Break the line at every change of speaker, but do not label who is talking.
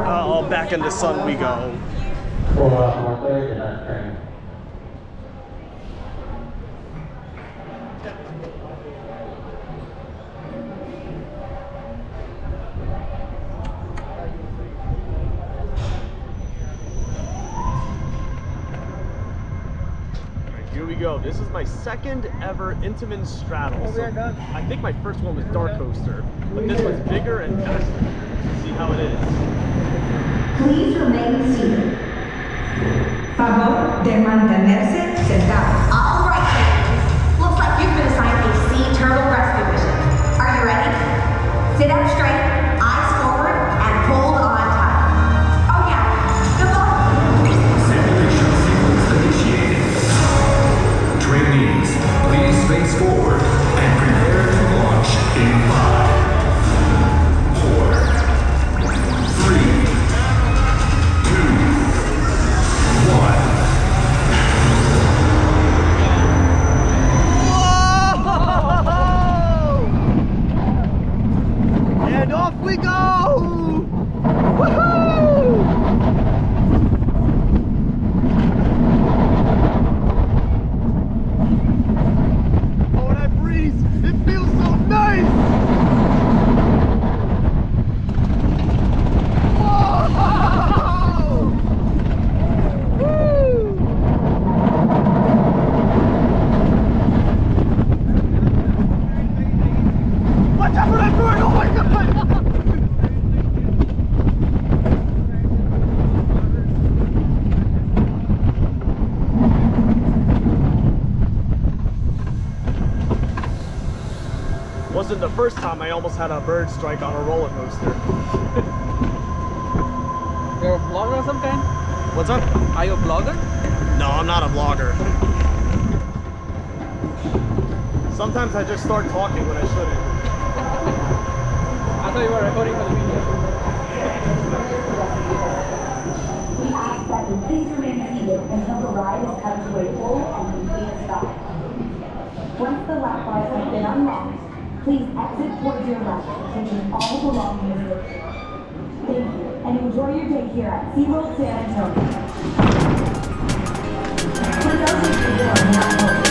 Oh, back in the sun we go. Here we go. This is my second ever Intamin straddle. So I think my first one was Dark Coaster, but this one's bigger and faster. Let's see how it is.
Please remain seated. Favor de mantenerse sentado. All right, ladies. Looks like you've been assigned a sea turtle rescue mission. Are you ready? Sit up straight, eyes forward, and hold on tight. Oh yeah, good luck.
Simulation sequence initiated. Trainees, please face forward and prepare to launch in 5, 4, 3, 2, 1.
And off we go! Woohoo! Oh, that breeze! It feels so nice! Whoa! Woo! Watch out for that bird! Oh my god! Wasn't the first time I almost had a bird strike on a roller coaster.
You're a vlogger of some kind?
What's up?
Are you a vlogger?
No, I'm not a vlogger. Sometimes I just start talking when I shouldn't.
I thought you were recording for the video.
We ask that you please remain seated until the ride has come to a full and complete stop. Once the lap bars have been unlocked, please exit towards your left, taking all belongings with you. Thank you, and enjoy your day here at SeaWorld San Antonio. For those of you who are not